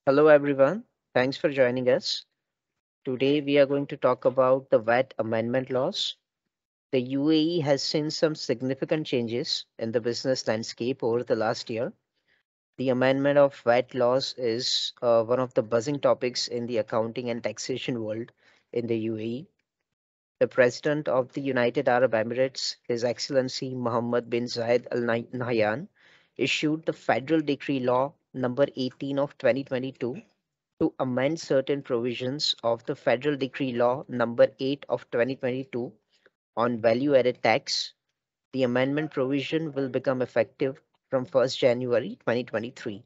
Hello, everyone. Thanks for joining us. Today, we are going to talk about the VAT amendment laws. The UAE has seen some significant changes in the business landscape over the last year. The amendment of VAT laws is one of the buzzing topics in the accounting and taxation world in the UAE. The President of the United Arab Emirates, His Excellency Mohammed bin Zayed Al Nahyan, issued the Federal Decree-Law number 18 of 2022 to amend certain provisions of the Federal Decree-Law number 8 of 2022 on value-added tax. The amendment provision will become effective from 1st January 2023.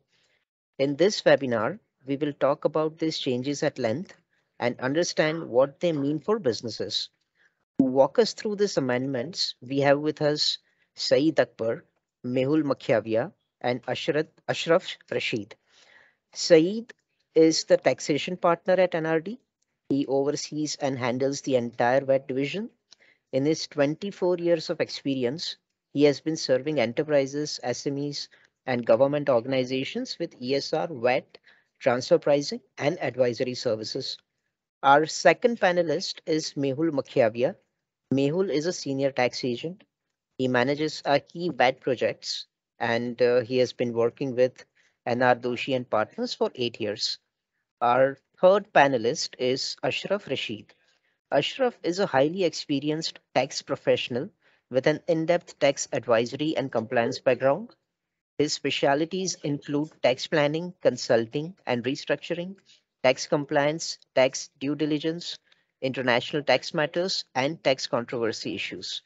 In this webinar, we will talk about these changes at length and understand what they mean for businesses. To walk us through these amendments, we have with us Saeed Akbar, Mehul Makhyaviya, and Ashraf Rasheed. Saeed is the taxation partner at NRD. He oversees and handles the entire VAT division. In his 24 years of experience, he has been serving enterprises, SMEs, and government organizations with ESR, VAT, transfer pricing, and advisory services. Our second panelist is Mehul Makhyaviya. Mehul is a senior tax agent. He manages our key VAT projects and he has been working with NR Doshi and Partners for 8 years. Our third panelist is Ashraf Rasheed. Ashraf is a highly experienced tax professional with an in-depth tax advisory and compliance background. His specialities include tax planning, consulting and restructuring, tax compliance, tax due diligence, international tax matters, and tax controversy issues.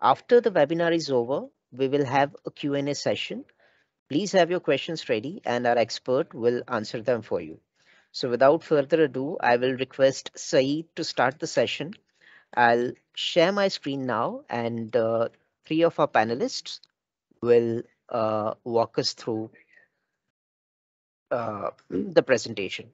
After the webinar is over, we will have a Q&A session. Please have your questions ready and our expert will answer them for you. So without further ado, I will request Saeed to start the session. I'll share my screen now and three of our panelists will walk us through the presentation.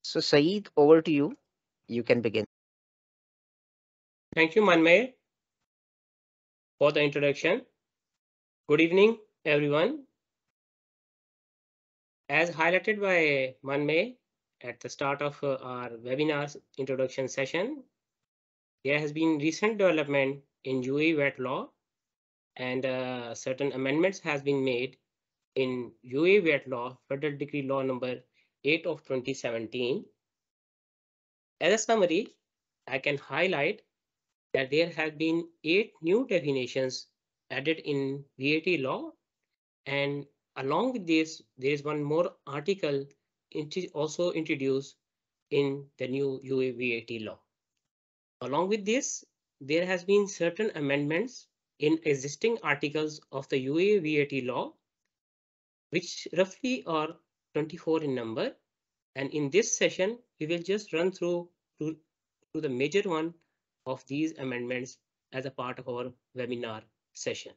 So Saeed, over to you. You can begin. Thank you, Manmay, for the introduction. Good evening, everyone. As highlighted by Manmay at the start of our webinar's introduction session, there has been recent development in UAE VAT law and certain amendments has been made in UAE VAT law, Federal Decree-Law number 8 of 2017. As a summary, I can highlight that there have been 8 new definitions added in VAT law, and along with this, there is one more article also introduced in the new UAE VAT law. Along with this, there has been certain amendments in existing articles of the UAE VAT law, which roughly are 24 in number. And in this session, we will just run through to the major one of these amendments as a part of our webinar session.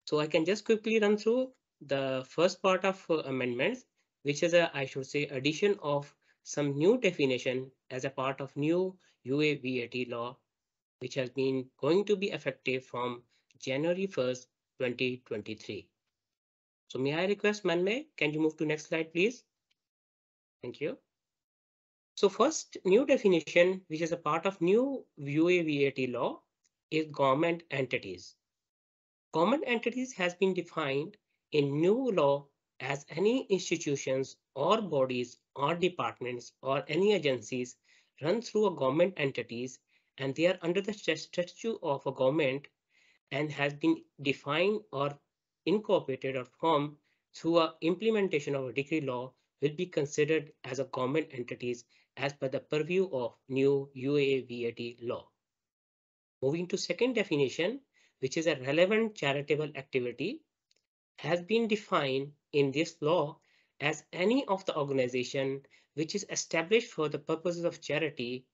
So I can just quickly run through the first part of amendments, which is I should say, addition of some new definition as a part of new UA VAT law, which has been going to be effective from January 1st, 2023. So may I request Manmay, can you move to next slide, please? Thank you. So first new definition, which is a part of new UA VAT law, is government entities. Government entities has been defined in new law as any institutions or bodies or departments or any agencies run through a government entities and they are under the statute of a government and has been defined or incorporated or formed through a implementation of a decree law will be considered as a government entities as per the purview of new UAE VAT law. Moving to second definition, which is a relevant charitable activity, has been defined in this law as any of the organization which is established for the purposes of charity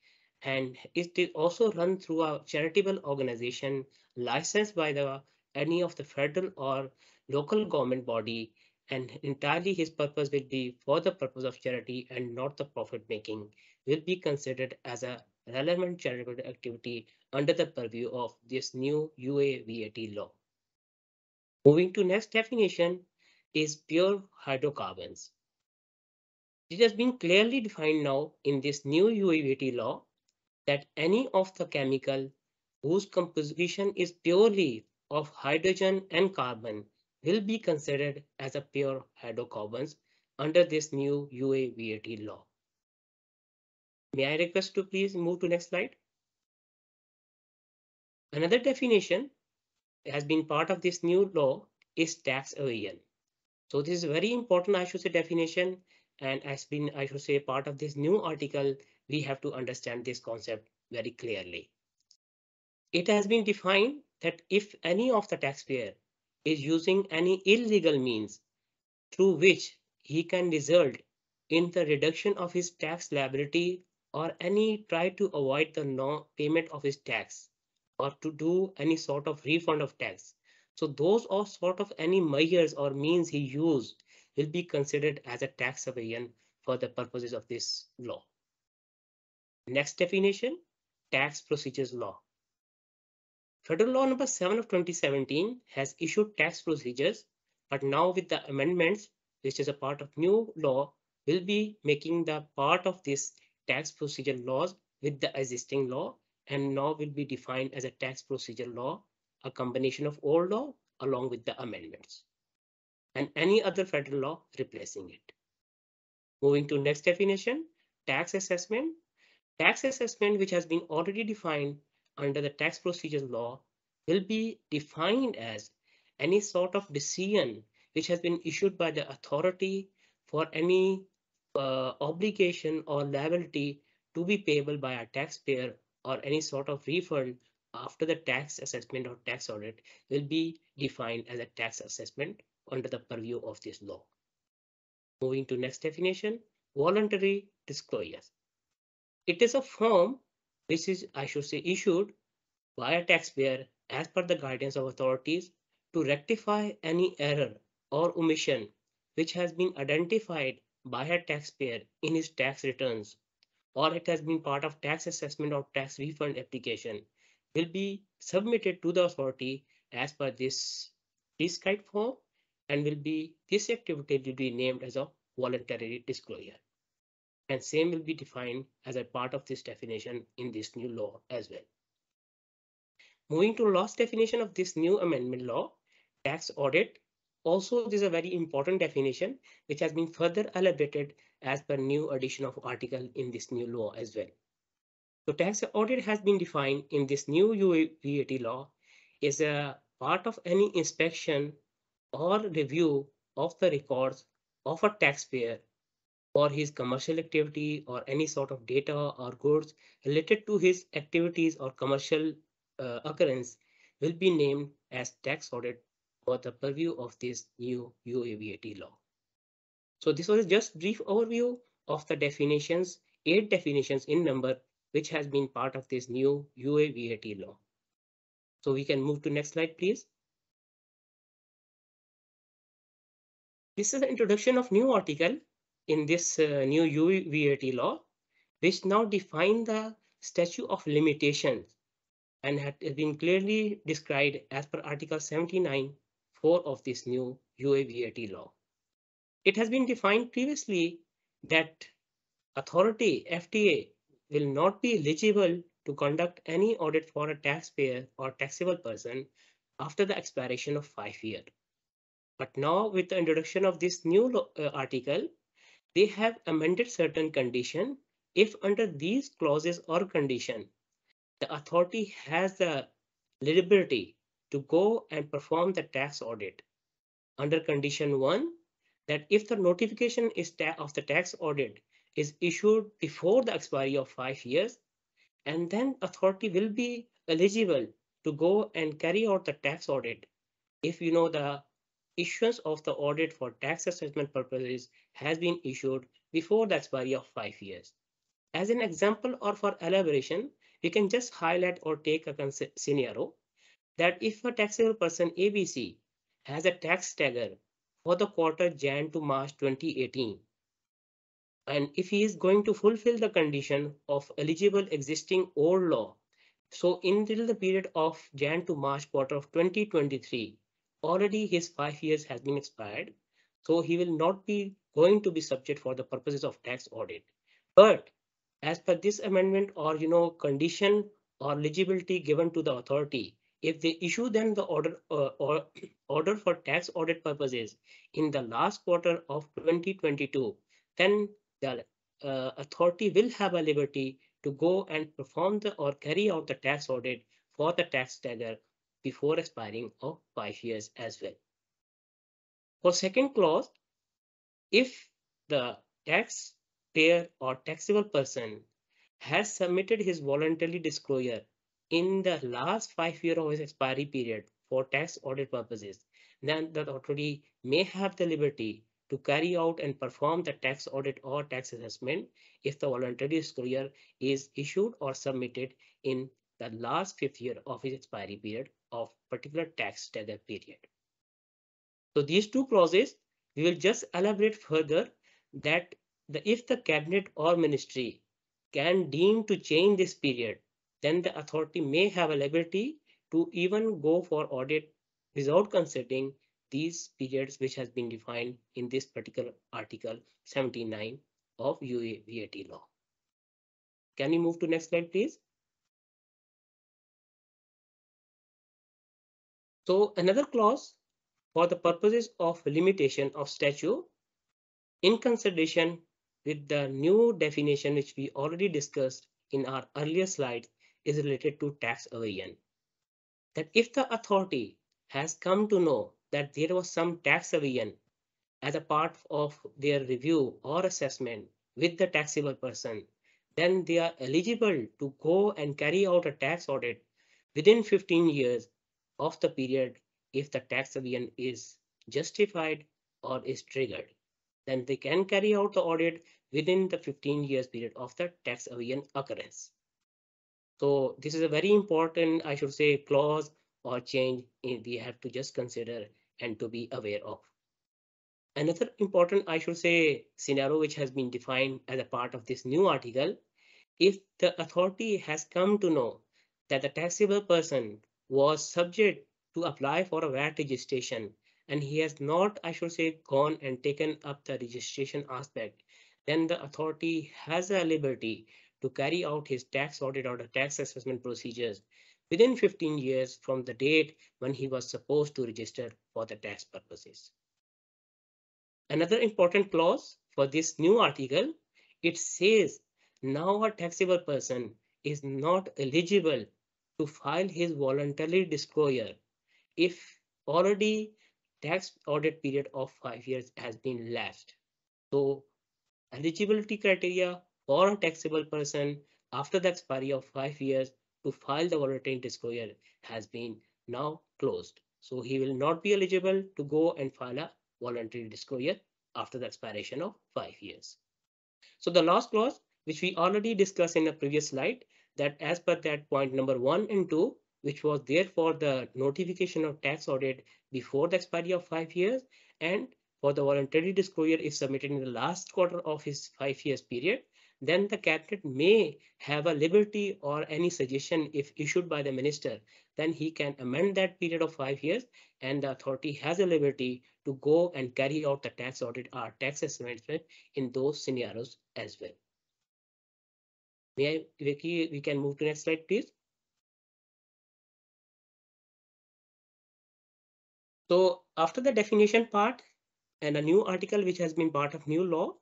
and it is also run through a charitable organization licensed by any of the federal or local government body, and entirely his purpose will be for the purpose of charity and not the profit making, will be considered as a relevant charitable activity under the purview of this new UAE VAT law. Moving to next definition is pure hydrocarbons. It has been clearly defined now in this new UAE VAT law that any of the chemical whose composition is purely of hydrogen and carbon will be considered as a pure hydrocarbons under this new UAE VAT law. May I request to please move to next slide? Another definition has been part of this new law is tax evasion. So this is very important, I should say, definition, and has been, I should say, part of this new article. We have to understand this concept very clearly. It has been defined that if any of the taxpayer is using any illegal means through which he can result in the reduction of his tax liability or any try to avoid the no payment of his tax or to do any sort of refund of tax. So those are sort of any measures or means he used will be considered as a tax evasion for the purposes of this law. Next definition, tax procedures law. Federal Law number 7 of 2017 has issued tax procedures, but now with the amendments, which is a part of new law, will be making the part of this tax procedure laws with the existing law and now will be defined as a tax procedure law, a combination of old law along with the amendments and any other federal law replacing it. Moving to next definition, tax assessment. Tax assessment, which has been already defined under the tax procedures law, will be defined as any sort of decision which has been issued by the authority for any obligation or liability to be payable by a taxpayer or any sort of refund after the tax assessment or tax audit will be defined as a tax assessment under the purview of this law. Moving to next definition, voluntary disclosures. It is a form which is, I should say, issued by a taxpayer as per the guidance of authorities to rectify any error or omission which has been identified by a taxpayer in his tax returns or it has been part of tax assessment or tax refund application will be submitted to the authority as per this prescribed form and will be this activity will be named as a voluntary disclosure and same will be defined as a part of this definition in this new law as well. Moving to last definition of this new amendment law, tax audit. Also, this is a very important definition which has been further elaborated as per new addition of article in this new law as well. So tax audit has been defined in this new VAT law is a part of any inspection or review of the records of a taxpayer for his commercial activity or any sort of data or goods related to his activities or commercial occurrence will be named as tax audit for the purview of this new UAVAT law. So this was just brief overview of the definitions, 8 definitions in number, which has been part of this new UAVAT law. So we can move to next slide, please. This is the introduction of new article in this new UVAT law, which now define the statute of limitations and has been clearly described as per Article 79(4) of this new UAVAT law. It has been defined previously that authority FTA will not be eligible to conduct any audit for a taxpayer or taxable person after the expiration of 5 years. But now with the introduction of this new article, they have amended certain condition. If under these clauses or condition, the authority has the liberty to go and perform the tax audit. Under condition 1, that if the notification is of the tax audit is issued before the expiry of 5 years, and then authority will be eligible to go and carry out the tax audit if you know the issuance of the audit for tax assessment purposes has been issued before the expiry of 5 years. As an example or for elaboration, we can just highlight or take a scenario that if a taxable person ABC has a tax stagger for the quarter Jan to March 2018, And if he is going to fulfill the condition of eligible existing old law, so until the period of Jan to March quarter of 2023, already his 5 years has been expired. So he will not be going to be subject for the purposes of tax audit. But as per this amendment or condition or eligibility given to the authority, if they issue then the order or order for tax audit purposes in the last quarter of 2022, then the authority will have a liberty to go and perform the or carry out the tax audit for the tax stagger before expiring of 5 years as well. For second clause, if the taxpayer or taxable person has submitted his voluntary disclosure in the last 5 years of his expiry period for tax audit purposes, then the authority may have the liberty to carry out and perform the tax audit or tax assessment if the voluntary disclosure is issued or submitted in the last 5th year of his expiry period of particular tax stagger period. So these two clauses, we will just elaborate further that if the cabinet or ministry can deem to change this period, then the authority may have a liberty to even go for audit without considering these periods which has been defined in this particular article 79 of UAE VAT law. Can we move to next slide, please? So another clause for the purposes of limitation of statute in consideration with the new definition which we already discussed in our earlier slides is related to tax evasion. That if the authority has come to know that there was some tax evasion as a part of their review or assessment with the taxable person, then they are eligible to go and carry out a tax audit within 15 years of the period if the tax evasion is justified or is triggered. Then they can carry out the audit within the 15 years period of the tax evasion occurrence. So this is a very important, I should say, clause or change we have to just consider and to be aware of. Another important, I should say, scenario which has been defined as a part of this new article, if the authority has come to know that the taxable person was subject to apply for a VAT registration and he has not, I should say, gone and taken up the registration aspect, then the authority has a liberty to carry out his tax audit or the tax assessment procedures within 15 years from the date when he was supposed to register for the tax purposes. Another important clause for this new article, it says now a taxable person is not eligible to file his voluntary disclosure if already tax audit period of 5 years has been lapsed. So eligibility criteria for a taxable person after the expiry of 5 years to file the voluntary disclosure has been now closed. So he will not be eligible to go and file a voluntary disclosure after the expiration of 5 years. So the last clause, which we already discussed in the previous slide, that as per that point number 1 and 2, which was there for the notification of tax audit before the expiry of 5 years, and for the voluntary disclosure is submitted in the last quarter of his 5 years period, then the cabinet may have a liberty or any suggestion if issued by the minister, then he can amend that period of 5 years and the authority has a liberty to go and carry out the tax audit or tax assessment in those scenarios as well. May I, Vicky, we can move to next slide, please. So after the definition part and a new article which has been part of new law,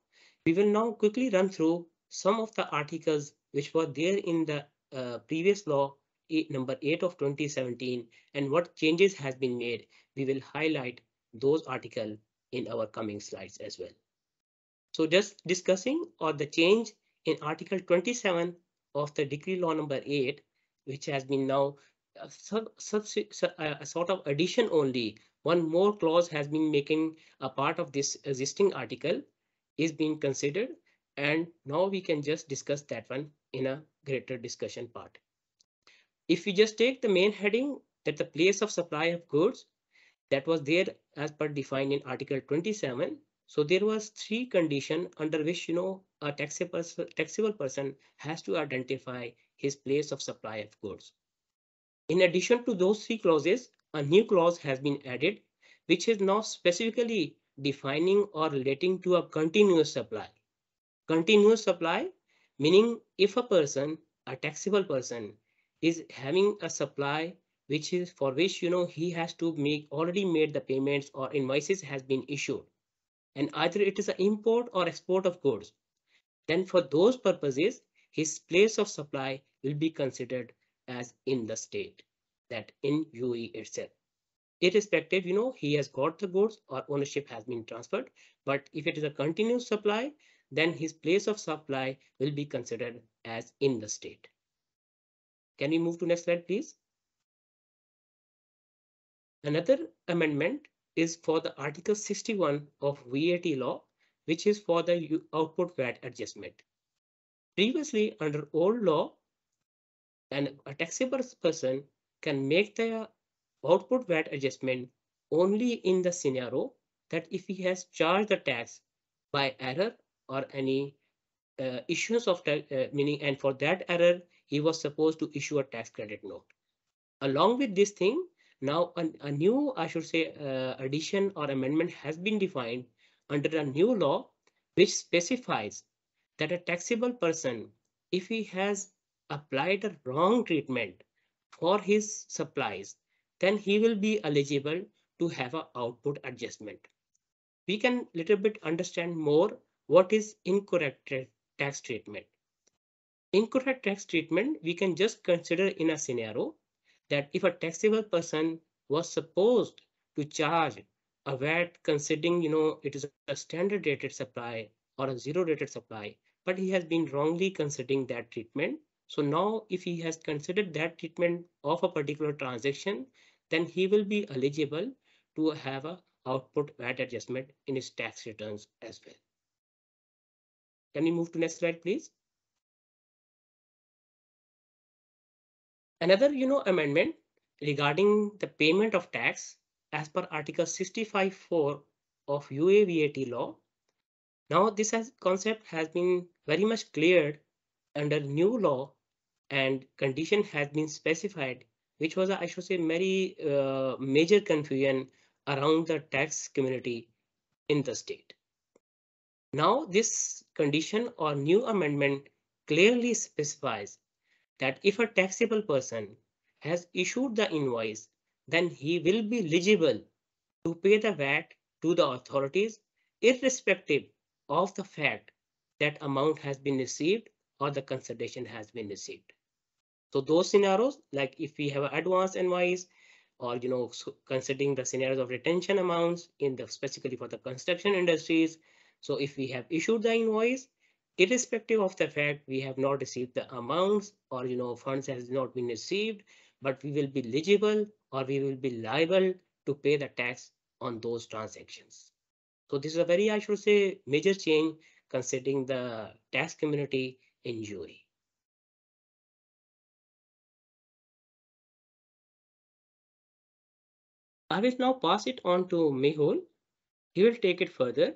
we will now quickly run through some of the articles which were there in the previous law number 8 of 2017 and what changes has been made. We will highlight those articles in our coming slides as well. So just discussing or the change in Article 27 of the Decree Law number 8, which has been now a sort of addition only. One more clause has been making a part of this existing article is being considered, and now we can just discuss that one in a greater discussion part. If we just take the main heading that the place of supply of goods that was there as per defined in Article 27, So there was three conditions under which a taxable person has to identify his place of supply of goods. In addition to those three clauses, a new clause has been added, which is now specifically defining or relating to a continuous supply. Continuous supply meaning if a person, a taxable person, is having a supply which is for which he has to make already made the payments or invoices has been issued, and either it is an import or export of goods, then for those purposes his place of supply will be considered as in the state, that in UAE itself. Irrespective, he has got the goods or ownership has been transferred. But if it is a continuous supply, then his place of supply will be considered as in the state. Can we move to next slide, please? Another amendment is for the Article 61 of VAT law, which is for the output VAT adjustment. Previously, under old law, a taxable person can make the output VAT adjustment only in the scenario that if he has charged the tax by error or any issuance of tax, meaning, and for that error, he was supposed to issue a tax credit note. Along with this thing, now a new, I should say, addition or amendment has been defined under a new law, which specifies that a taxable person, if he has applied a wrong treatment for his supplies, then he will be eligible to have an output adjustment. We can little bit understand more what is incorrect tax treatment. Incorrect tax treatment we can just consider in a scenario that if a taxable person was supposed to charge a VAT considering it is a standard rated supply or a zero rated supply, but he has been wrongly considering that treatment. So now if he has considered that treatment of a particular transaction, then he will be eligible to have a output VAT adjustment in his tax returns as well. Can we move to next slide, please? Another, amendment regarding the payment of tax as per Article 65(4) of UAE VAT law. Now, this concept has been very much cleared under new law, and condition has been specified, which was, I should say, very major confusion around the tax community in the state. Now, this condition or new amendment clearly specifies that if a taxable person has issued the invoice, then he will be eligible to pay the VAT to the authorities, irrespective of the fact that amount has been received or the consideration has been received. So those scenarios, like if we have an advance invoice, or considering the scenarios of retention amounts in the specifically for the construction industries. So if we have issued the invoice, irrespective of the fact we have not received the amounts or funds has not been received, but we will be eligible or we will be liable to pay the tax on those transactions. So this is a very, I should say, major change considering the tax community in UAE. I will now pass it on to Mehul. He will take it further.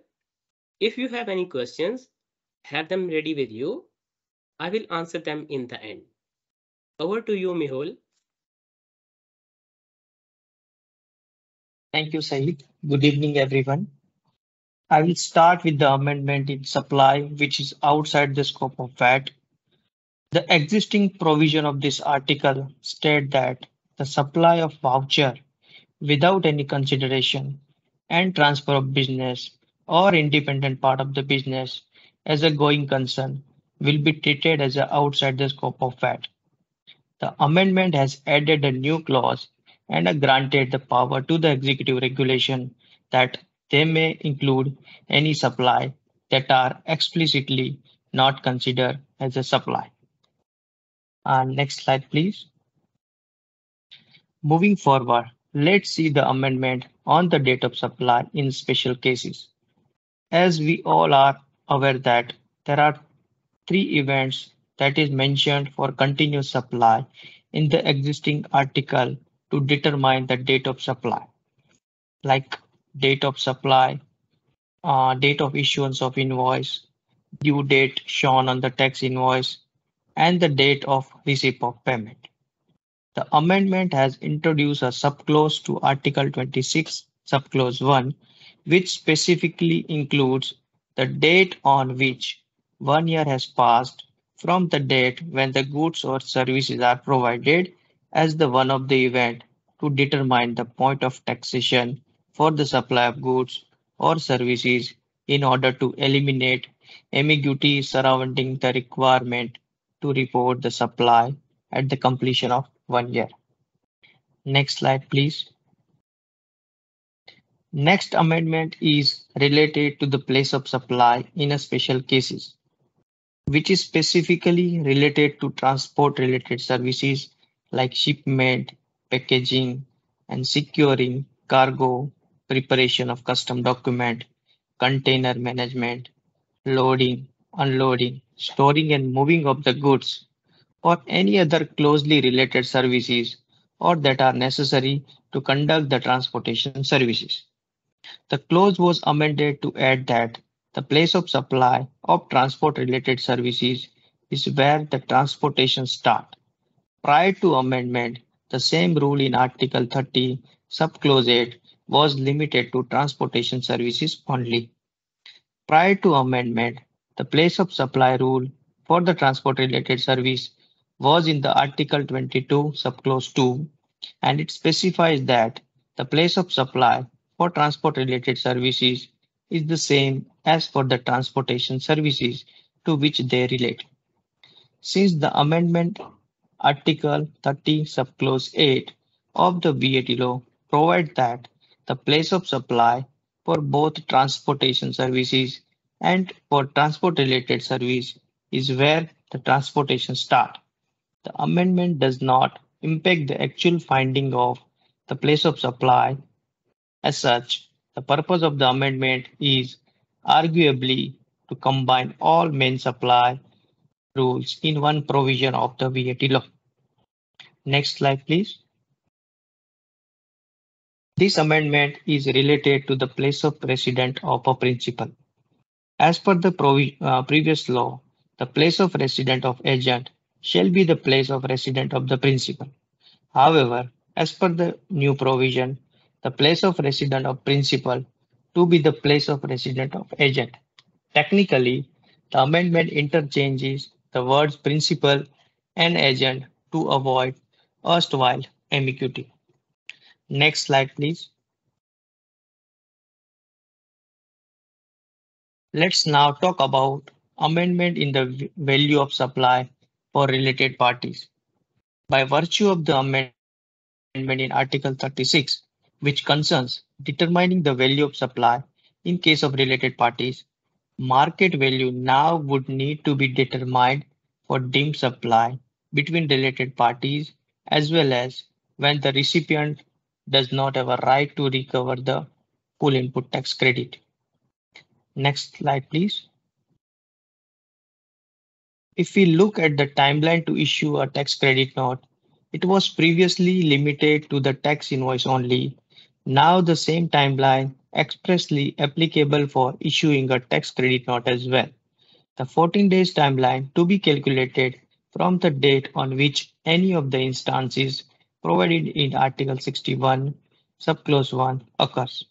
If you have any questions, have them ready with you. I will answer them in the end. Over to you, Mehul. Thank you, Saeed. Good evening, everyone. I will start with the amendment in supply, which is outside the scope of VAT. The existing provision of this article state that the supply of voucher without any consideration and transfer of business or independent part of the business as a going concern will be treated as a outside the scope of VAT. The amendment has added a new clause and granted the power to the executive regulation that they may include any supply that are explicitly not considered as a supply. Next slide, please. Moving forward, let's see the amendment on the date of supply in special cases. As we all are aware that there are three events that is mentioned for continuous supply in the existing article to determine the date of supply, like date of supply, date of issuance of invoice, due date shown on the tax invoice, and the date of receipt of payment. The amendment has introduced a subclause to Article 26, subclause 1, which specifically includes the date on which 1 year has passed from the date when the goods or services are provided as the one of the event to determine the point of taxation for the supply of goods or services in order to eliminate ambiguity surrounding the requirement to report the supply at the completion of 1 year. Next slide, please. Next amendment is related to the place of supply in a special cases, which is specifically related to transport related services like shipment, packaging, and securing cargo, preparation of custom document, container management, loading, unloading, storing and moving of the goods, or any other closely related services or that are necessary to conduct the transportation services. The clause was amended to add that the place of supply of transport related services is where the transportation starts. Prior to amendment, the same rule in Article 30, subclause 8 was limited to transportation services only. Prior to amendment, the place of supply rule for the transport related service was in the Article 22, subclause 2, and it specifies that the place of supply for transport related services is the same as for the transportation services to which they relate. Since the amendment Article 30 subclause 8 of the VAT law provides that the place of supply for both transportation services and for transport related service is where the transportation starts. The amendment does not impact the actual finding of the place of supply. As such, the purpose of the amendment is arguably to combine all main supply rules in one provision of the VAT law. Next slide, please. This amendment is related to the place of residence of a principal. As per the previous law, the place of residence of agent shall be the place of residence of the principal. However, as per the new provision, the place of residence of principal to be the place of residence of agent. Technically, the amendment interchanges the words principal and agent to avoid erstwhile ambiguity. Next slide, please. Let's now talk about amendment in the value of supply for related parties. By virtue of the amendment in Article 36, which concerns determining the value of supply in case of related parties, market value now would need to be determined for deemed supply between related parties as well as when the recipient does not have a right to recover the full input tax credit. Next slide, please. If we look at the timeline to issue a tax credit note, it was previously limited to the tax invoice only. Now the same timeline expressly applicable for issuing a tax credit note as well. The 14 days timeline to be calculated from the date on which any of the instances provided in Article 61, subclause 1 occurs.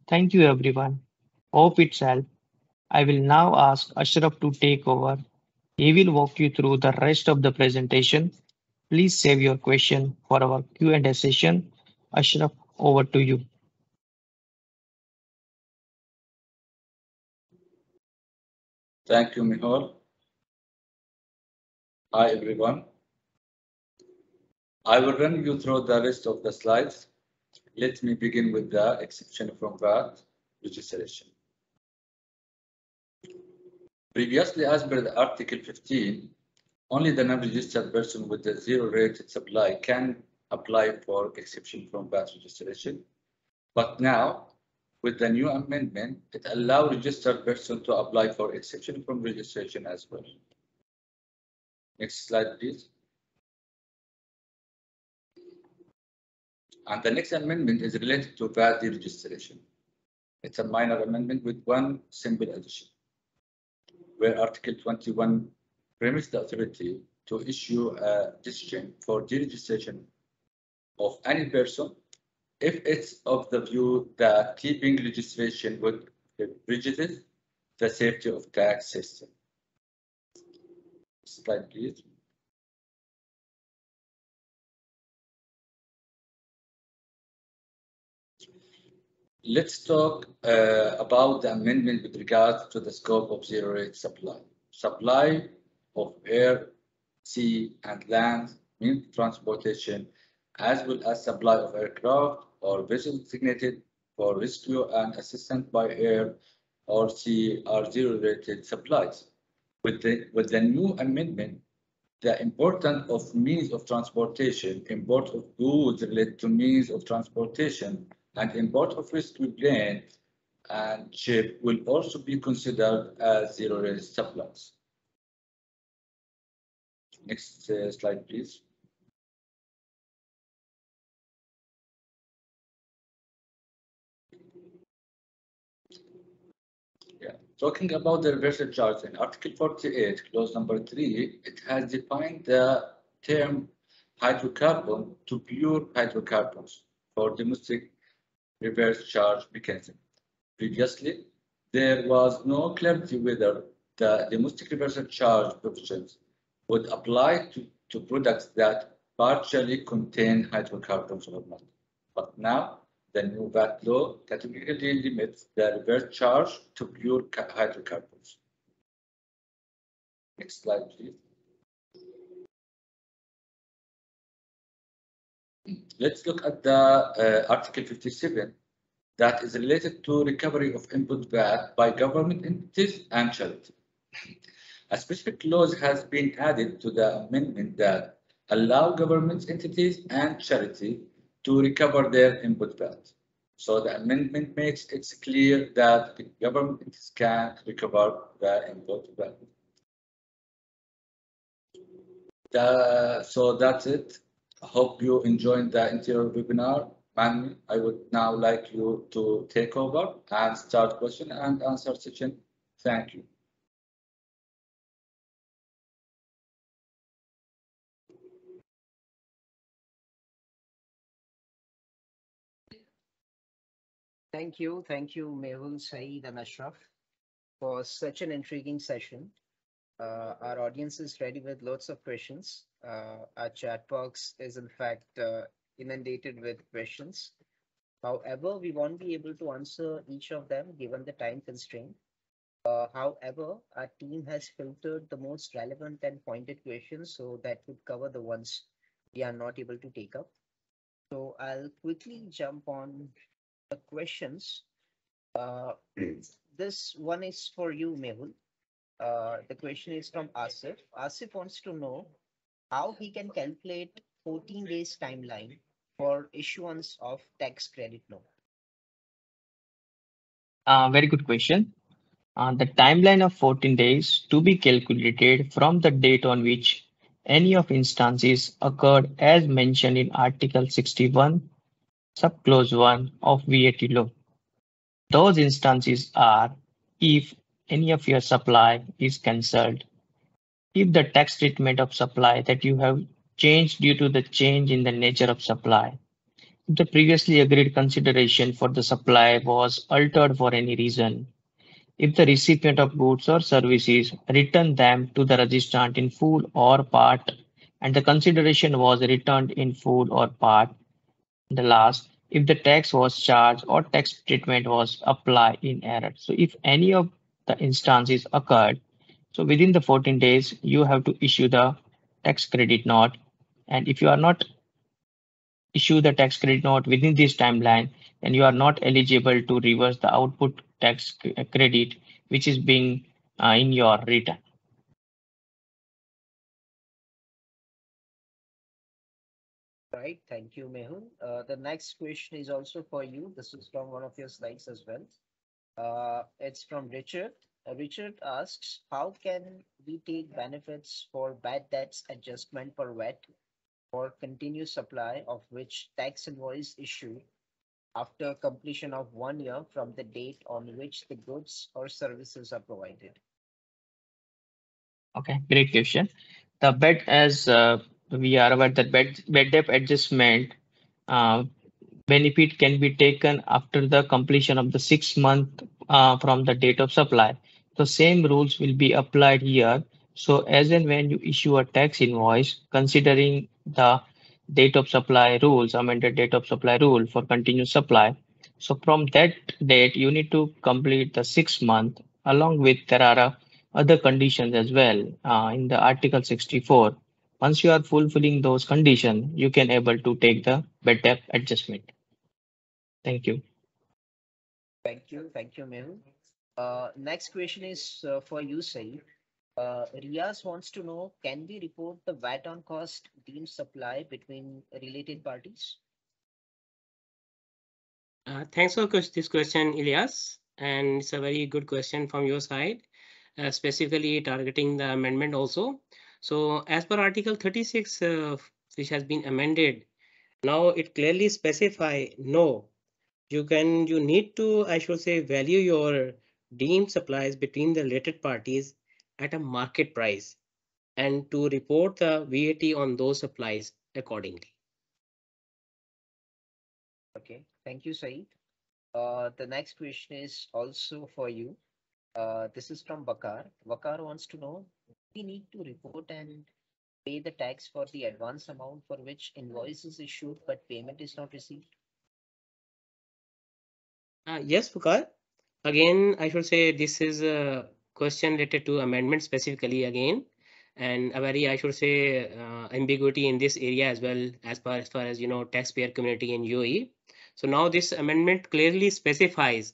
Thank you everyone. Hope it's helped. I will now ask Ashraf to take over. He will walk you through the rest of the presentation. Please save your question for our Q&A session. Ashraf, over to you. Thank you, Mehul. Hi, everyone. I will run you through the rest of the slides. Let me begin with the exception from VAT registration. Previously, as per the Article 15, only the non-registered person with the zero-rated supply can apply for exception from VAT registration. But now, with the new amendment, it allows registered person to apply for exception from registration as well. Next slide, please. And the next amendment is related to VAT registration. It's a minor amendment with one simple addition, where Article 21 permits the authority to issue a decision for deregistration of any person if it's of the view that keeping registration would prejudice the safety of tax system. Slide, please. Let's talk about the amendment with regards to the scope of zero rate supply. Supply of air, sea, and land means transportation, as well as supply of aircraft or vessels designated for rescue and assistance by air or sea are zero rated supplies. With the new amendment, the importance of means of transportation, import of goods related to means of transportation, and import of rescue plane and ship will also be considered as zero risk supplies. Next slide, please. Yeah. Talking about the reversal charge in Article 48, clause number 3, it has defined the term hydrocarbon to pure hydrocarbons for domestic reverse charge mechanism. Previously, there was no clarity whether the domestic reversal charge provisions would apply to products that partially contain hydrocarbons or not. But now, the new VAT law categorically limits the reverse charge to pure hydrocarbons. Next slide, please. Let's look at the Article 57 that is related to recovery of input VAT by government entities and charity. A specific clause has been added to the amendment that allow government entities and charity to recover their input VAT. So the amendment makes it clear that the government entities can recover the input VAT. So that's it. I hope you enjoyed the entire webinar. And I would now like you to take over and start question and answer session. Thank you. Thank you, Mehul, Saeed, and Ashraf, for such an intriguing session. Our audience is ready with lots of questions. Our chat box is, in fact, inundated with questions. However, we won't be able to answer each of them given the time constraint. However, our team has filtered the most relevant and pointed questions so that would cover the ones we are not able to take up. So I'll quickly jump on the questions. This one is for you, Mehul. The question is from Asif. Asif wants to know how he can calculate 14 days timeline for issuance of tax credit note. Very good question. The timeline of 14 days to be calculated from the date on which any of instances occurred as mentioned in Article 61, Subclause 1 of VAT Law. Those instances are if any of your supply is cancelled, if the tax treatment of supply that you have changed due to the change in the nature of supply, if the previously agreed consideration for the supply was altered for any reason, if the recipient of goods or services returned them to the registrant in full or part, and the consideration was returned in full or part, the last, if the tax was charged or tax treatment was applied in error. So if any of the instances occurred, so within the 14 days, you have to issue the tax credit note. And if you are not issue the tax credit note within this timeline, then you are not eligible to reverse the output tax credit which is being in your return. Right, thank you, Mehul. The next question is also for you. This is from one of your slides as well. It's from Richard. Richard asks, how can we take benefits for bad debts adjustment for VAT for continuous supply of which tax invoice issued after completion of 1 year from the date on which the goods or services are provided. Okay, great question. The bed, as we are aware that bed debt adjustment uh, benefit can be taken after the completion of the 6 month from the date of supply. The same rules will be applied here. So as and when you issue a tax invoice, considering the date of supply rules, amended date of supply rule for continuous supply. So from that date, you need to complete the 6 month along with there are other conditions as well in the Article 64. Once you are fulfilling those conditions, you can able to take the bed debt adjustment. Thank you. Thank you, Mehul. Next question is for you, Saeed. Riaz wants to know, can we report the VAT on cost deemed supply between related parties? Thanks for this question, Ilyas. And it's a very good question from your side, specifically targeting the amendment also. So as per Article 36, which has been amended, now it clearly specify no, you need to, I should say, value your deemed supplies between the related parties at a market price and to report the VAT on those supplies accordingly. Okay, thank you, Saeed. The next question is also for you. This is from Bakar. Bakar wants to know, we need to report and pay the tax for the advance amount for which invoice is issued but payment is not received? Yes, Pukar. Again, I should say this is a question related to amendment specifically again, and a very, I should say, ambiguity in this area as well as taxpayer community in UAE. So now this amendment clearly specifies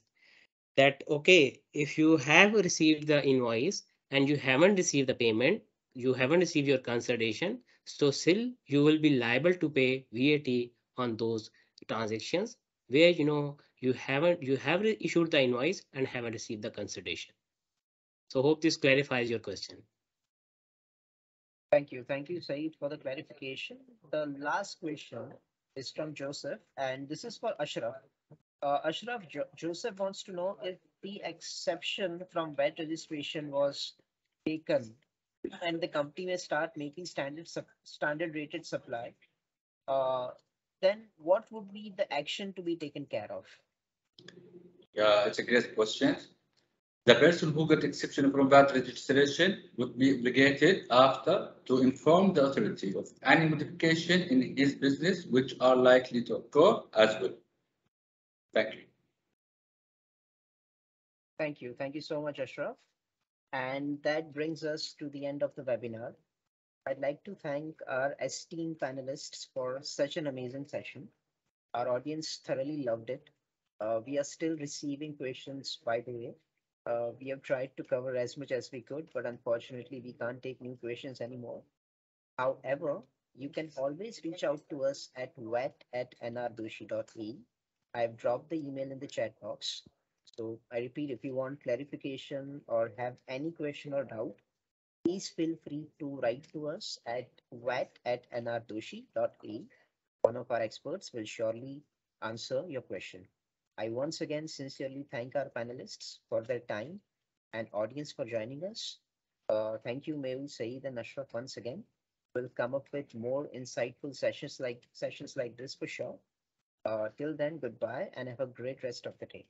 that okay, if you have received the invoice and you haven't received the payment, you haven't received your consideration, so still you will be liable to pay VAT on those transactions where you have issued the invoice and haven't received the consideration. So hope this clarifies your question. Thank you, Saeed, for the clarification. The last question is from Joseph, and this is for Ashraf. Ashraf, Joseph wants to know if the exception from VAT registration was taken and the company may start making standard rated supply, uh, then what would be the action to be taken care of? Yeah, it's a great question. The person who got exception from VAT registration would be obligated after to inform the authority of any modification in his business which are likely to occur as well. Thank you. Thank you so much, Ashraf. And that brings us to the end of the webinar. I'd like to thank our esteemed panelists for such an amazing session. Our audience thoroughly loved it. We are still receiving questions, by the way. We have tried to cover as much as we could, but unfortunately, we can't take new questions anymore. However, you can always reach out to us at vet@nrdoshi.e. I've dropped the email in the chat box. So I repeat, if you want clarification or have any question or doubt, please feel free to write to us at vet@nrdoshi.e. One of our experts will surely answer your question. I once again sincerely thank our panelists for their time and audience for joining us. Thank you, Mehul, Saeed, and Ashraf once again. We'll come up with more insightful sessions like this for sure. Till then, goodbye and have a great rest of the day.